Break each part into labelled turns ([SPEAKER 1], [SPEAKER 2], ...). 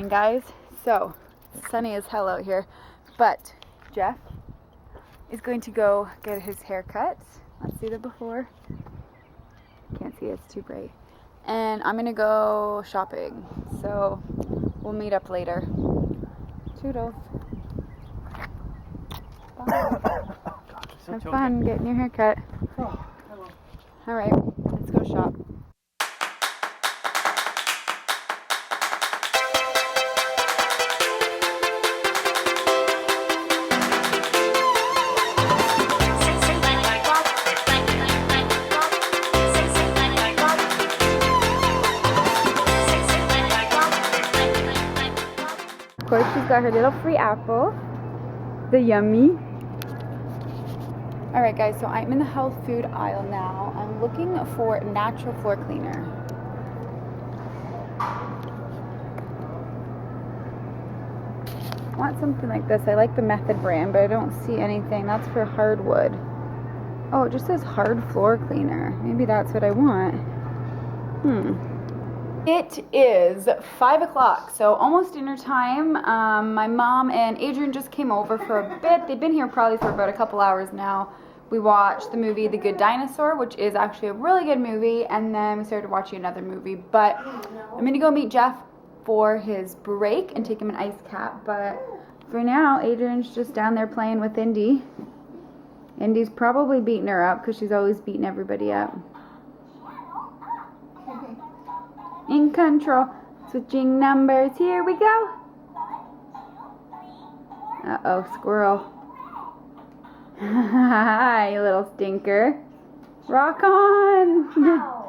[SPEAKER 1] morning, guys. So, it's sunny as hell out here, but Jeff is going to go get his hair cut. Let's see the before. Can't see, it's too bright. And I'm gonna go shopping. So, we'll meet up later. Toodles. Bye. Have fun getting your hair cut. Alright, let's go shop. Of course, she's got her little free apple. The yummy. Alright guys, so I'm in the health food aisle now. I'm looking for natural floor cleaner. I want something like this. I like the Method brand, but I don't see anything. That's for hardwood. Oh, it just says hard floor cleaner. Maybe that's what I want. It is 5 o'clock, so almost dinner time. My mom and Adrian just came over for a bit. They've been here probably for about a couple hours now. We watched the movie The Good Dinosaur, which is actually a really good movie, and then we started watching another movie. But I'm going to go meet Jeff for his break and take him an ice cap. But for now, Adrian's just down there playing with Indy. Indy's probably beating her up because she's always beating everybody up. In control. Switching numbers. Here we go. Uh-oh, squirrel. Hi, you little stinker. Rock on.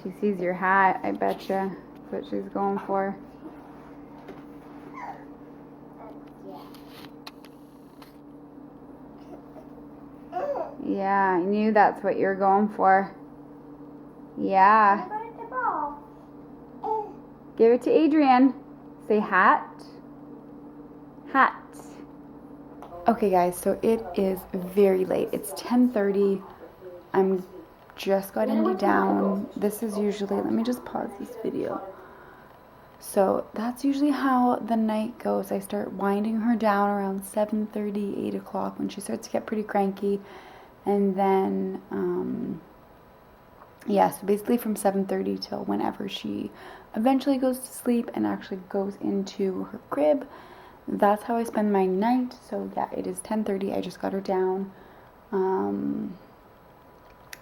[SPEAKER 1] She sees your hat, I betcha. That's what she's going for. Yeah, I knew that's what you're going for. Yeah. Give it to Adrian. Say hat. Hat. Okay guys, so it is very late. It's 10:30. I'm just got Indy down. This is usually, let me just pause this video. So that's usually how the night goes. I start winding her down around 7:30, 8 o'clock when she starts to get pretty cranky. And then, yeah, so basically from 7:30 till whenever she eventually goes to sleep and actually goes into her crib. That's how I spend my night. So yeah, it is 10:30. I just got her down.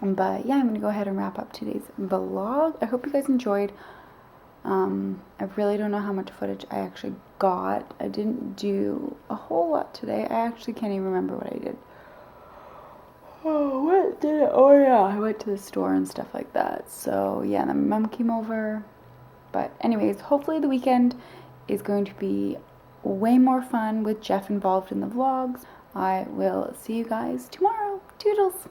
[SPEAKER 1] But yeah, I'm going to go ahead and wrap up today's vlog. I hope you guys enjoyed. I really don't know how much footage I actually got. I didn't do a whole lot today. I actually can't even remember what I did. Oh, what did I? Oh yeah, I went to the store and stuff like that. So yeah, then my mom came over. But anyways, hopefully the weekend is going to be way more fun with Jeff involved in the vlogs. I will see you guys tomorrow. Toodles!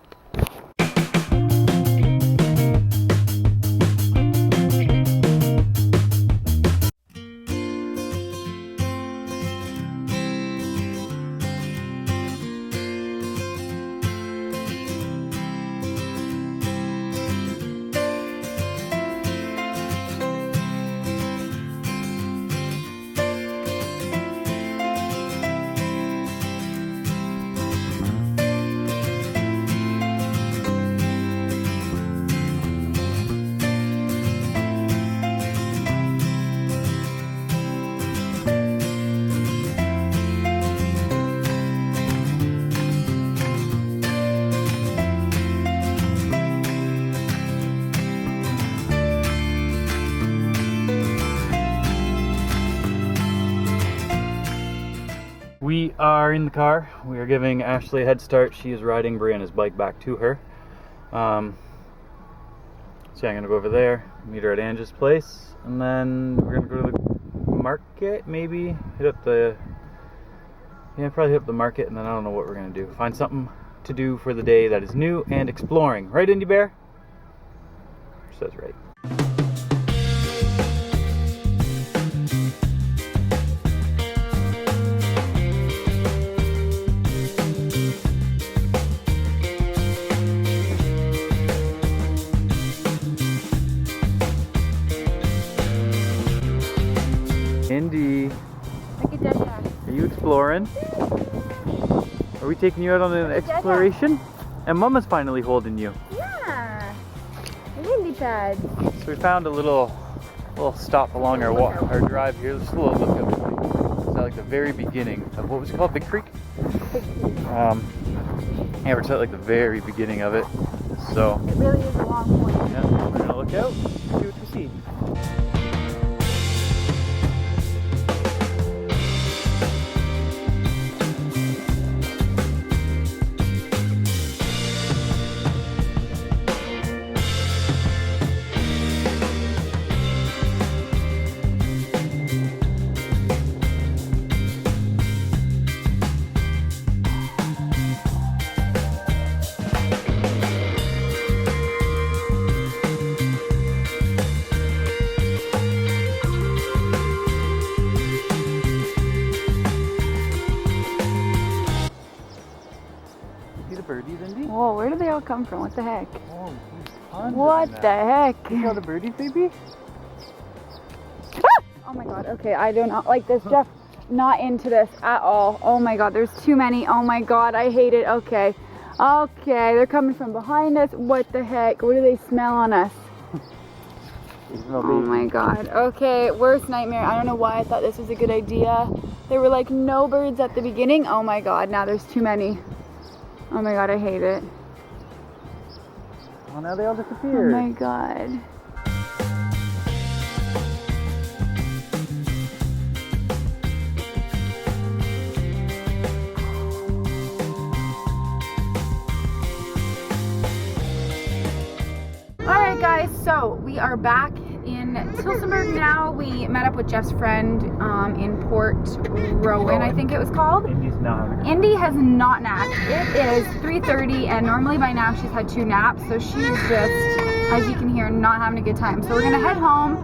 [SPEAKER 2] We are in the car. We are giving Ashley a head start. She is riding Brianna's bike back to her. So I'm going to go over there, meet her at Angie's place, and then we're going to go to the market, maybe hit up the, probably hit up the market, and then I don't know what we're going to do. Find something to do for the day that is new and exploring. Right, Indy Bear? Says right. exploring? Are we taking you out on an exploration? And Mama's finally holding you.
[SPEAKER 1] Yeah. Lily pad.
[SPEAKER 2] So we found a little stop along our drive here. Just a little lookout point. It's at like the very beginning of what was it called? Big Creek? Yeah, we're at like the very beginning of it. So
[SPEAKER 1] It really is a long point.
[SPEAKER 2] yeah, we're gonna look out and see what we see. See the birdies, Indy?
[SPEAKER 1] Whoa, where do they all come from? What the heck?
[SPEAKER 2] Oh, there's tons
[SPEAKER 1] What
[SPEAKER 2] of
[SPEAKER 1] the
[SPEAKER 2] them now.
[SPEAKER 1] heck?
[SPEAKER 2] See all the birdies, baby?
[SPEAKER 1] Oh my god, okay, I do not like this. Jeff, not into this at all. Oh my god, there's too many. Oh my god, I hate it. Okay. Okay, they're coming from behind us. What the heck? What do they smell on us? Oh my god. Okay, worst nightmare. I don't know why I thought this was a good idea. There were like no birds at the beginning. Oh my god, now there's too many. Oh my god, I hate it.
[SPEAKER 2] Oh, now they all
[SPEAKER 1] Oh
[SPEAKER 2] disappeared.
[SPEAKER 1] my god. Alright guys, so we are back in Tillsonburg now. We met up with Jeff's friend in Port Rowan, I think it was called.
[SPEAKER 2] Indy's not.
[SPEAKER 1] Indy has not napped. It is 3:30 and normally by now she's had 2 naps, so she's just, as you can hear, not having a good time. So we're gonna head home.